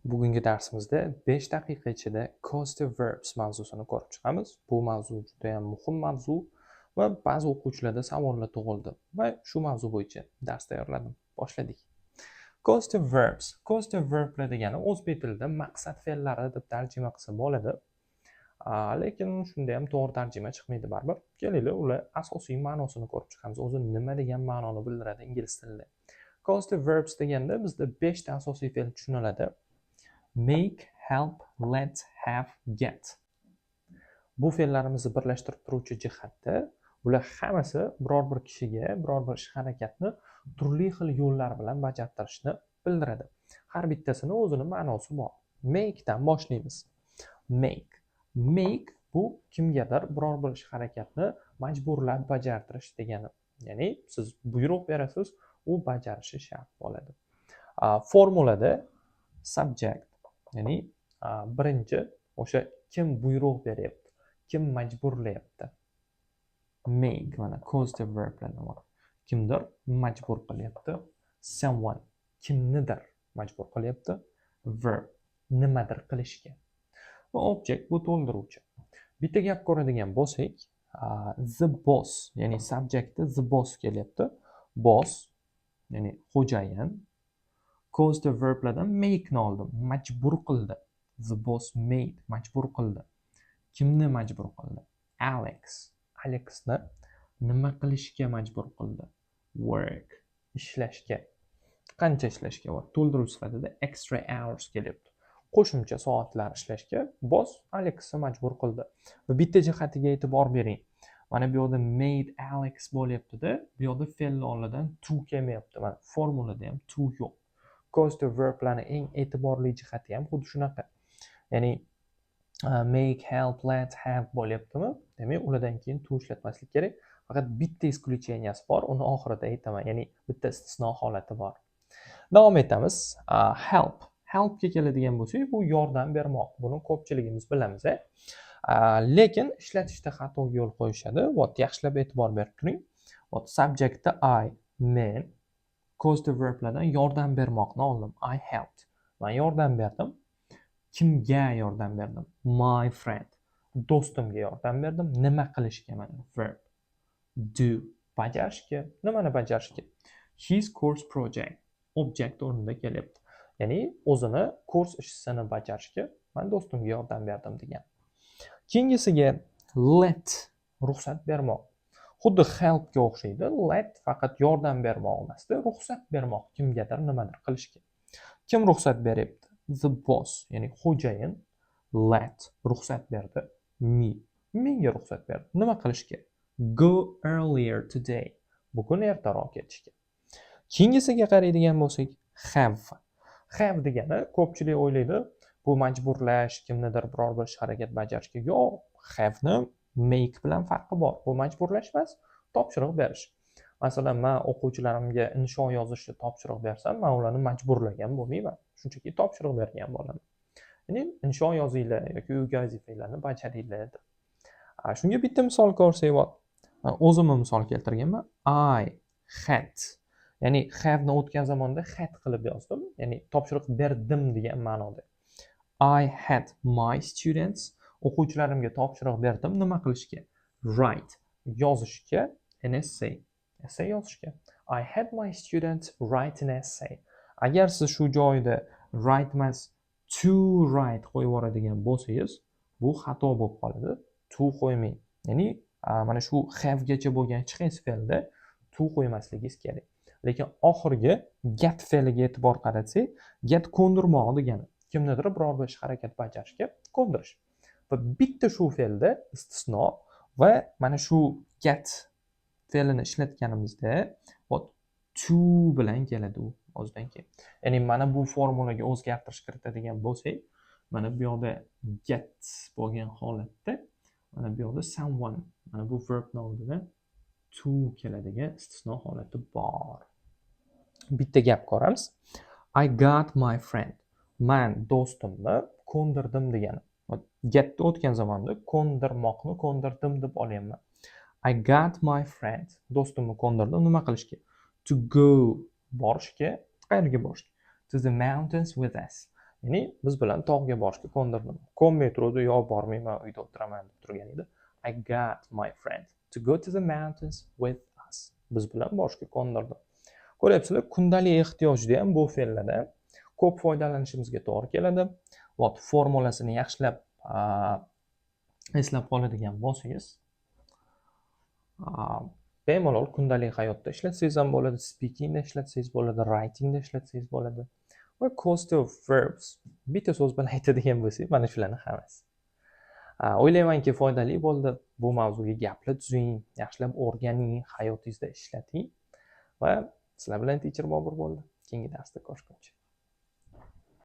Bugungi darsimizda 5 daqiqa ichida causative verbs mavzusini ko'rib chiqamiz. Bu mavzu juda ham muhim mavzu va ba'zi o'quvchilarda savollar tug'ildi va shu mavzu bo'yicha dars tayyorladim. Boshladik. Causative verbs. Causative verblar degani o'zbek tilida maqsad fe'llari deb tarjima qilsa bo'ladi. Lekin shunda ham to'g'ri tarjima chiqmaydi baribir. Kelinglar, ular asosiy ma'nosini ko'rib chiqamiz. O'zi nima degan ma'noni bildiradi ingliz tilida. Causative verbs deganda bizda 5 ta asosiy fe'l tushuniladi. Make, help, let, have, get. Bu fe'llarimizni birlashtirib turuvchi jihatda ular hammasi biror bir kishiga biror bir ish harakatni turli xil yo'llar bilan bajartirishni bildiradi. Har bittasini o'zini ma'nosi bor. Make dan boshlaymiz. Make bu kimgadir biror bir ish harakatni majburlab bajartirish degani. Ya'ni siz buyruq berasiz, u bajarishi shart bo'ladi. Formulada subject, ya'ni birinchi o'sha kim buyruq beryapti, kim majburlayapti. Make mana causative verblardan bor. Kimdir majbur qilyapti. Someone kimnidir majbur qilyapti. Verb nimadir qilishga. Va object bu to'ldiruvchi. Bitta gap ko'radigan bo'lsak, the boss, ya'ni subjectda the boss kelyapti. Boss, ya'ni xo'jayin. Causative verblardan make ni oldim. Majbur qildi. The boss made, majbur qildi. Kimni majbur qildi? Alexni nima qilishga majbur qildi? Work, ishlashga. Qancha ishlashga bor? To'ldiruvchi sifatida extra hours kelyapti. Qo'shimcha soatlar ishlashga boss Alexni majbur qildi. Va bitta jihatiga e'tibor bering. Mana bu yerda made Alex bo'lyapti-da, bu yerda fe'lni oldidan to kelmayapti. Mana formulada ham to yo'q. Causative verblarning eng e'tiborli jihati ham xuddi shunaqa. Ya'ni make, help, let, have bo'lyaptimi? Demak, ulardan keyin to ishlatmaslik kerak. Faqat bitta исключениyasi bor, uni oxirida aytaman. Ya'ni bitta istisno holati bor. Davom etamiz. Helpga keladigan bo'lsak, bu yordam bermoq. Buni ko'pchiligimiz bilamiz. Lekin ishlatishda xatoga yo'l qo'yishadi. Yaxshilab e'tibor berib turing. Subjectda I, men, causative verblardan yordam bermoqni oldim. I helped. Men yordam berdim. Kimga yordam berdim? My friend. Do'stimga yordam berdim. Nima qilishga? Mana verb. Do. Bajarishga. Nimani bajarishga? His course project. Object o'rnida kelyapti. Ya'ni o'zini kurs ishini bajarishga men do'stimga yordam berdim degan. Keyingisiga let, ruxsat bermoq. Xuddi helpga o'xshaydi. Let faqat yordam bermoq emasdi, ruxsat bermoq kimgadir nimadir qilishga. Kim ruxsat beryapti? The boss, ya'ni xo'jayin let ruxsat berdi. Menga ruxsat berdi. Nima qilishga? Go earlier today. Bugun ertaroq ketishga. Keyingisiga qaraydigan bo'lsak, have degani ko'pchilik o'ylaydi, bu majburlash, kimnidir biror bir ish harakat bajarishga. Yo'q, have'ni make bilan farqi bor. Bu majburlash emas, topshiriq berish. Masalan, men o'quvchilarimga insho yozishni topshiriq bersam, men ularni majburlagan bo'lmayman. Shunchaki topshiriq bergan bo'laman. Ya'ni insho yozinglar yoki uyga vazifalarni bajaringlar deb. Shunga bitta misol ko'rsak bor. O'zimni misol keltirganman. I had. Ya'ni have'ni o'tgan zamonda had qilib yozdim. Ya'ni topshiriq berdim degan ma'noda. I had my students. O'quvchilarimga topshiriq berdim. Nima qilishga? Write. Yozishga. An essay. Essay yozishga. I had my students write an essay. Agar siz shu joyda write emas, to write qo'yib yuboradigan bo'lsangiz, bu xato bo'lib qoladi. To qo'ymang. Ya'ni mana shu have gacha bo'lgan hech qaysi fe'lda to qo'ymasligingiz kerak. Lekin oxirgi get fe'liga e'tibor qaratsak, get ko'ndirmoq degani. Kimnidir biror bir ish harakat bajarishga ko'ndirish. Va bitta shu fe'lda istisno va mana shu get fe'lini ishlatganimizda to bilan keladi u o'zidan keyin. Ya'ni mana bu formulaga o'zgartirish kiritadigan bo'lsak, mana bu yoqda get bo'lgan holatda, mana bu yoqda someone, mana bu verbning oldidan to keladigan istisno holati bor. Bitta gap ko'ramiz. I got my friend. Men do'stimni ko'ndirdim degani. Getni o'tgan zamonda ko'ndirmoqni ko'ndirdim deb olyapman. I got my friend. Do'stimni ko'ndirdim. Nima qilishga? To go. Borishga. Qayerga borishga? To the mountains with us. Ya'ni biz bilan tog'ga borishga ko'ndirdim. Kom metroda yo bormayman, uyda o'tiraman deb turgan edi. I got my friend to go to the mountains with us. Biz bilan borishga ko'ndirdi. Ko'ryapsizlar, kundalik ehtiyojda ham bu fe'llarda ko'p foydalanishimizga to'g'ri keladi. What formulasini yaxshilab eslab qoladigan bo'lsangiz, bemalol kundalik hayotda ishlatsangiz ham bo'ladi, speakingda ishlatsangiz bo'ladi, writingda ishlatsangiz bo'ladi. Va cost of verbs bitta so'z bilan aytadigan bo'lsak, mana shularni hammasi. O'ylaymanki foydali bo'ldi. Bu mavzuga gaplar tuzing, yaxshilab o'rganing, hayotingizda ishlating va sizlar bilan Teacher Bobur bo'ldi. Keyingi darsda ko'rishguncha.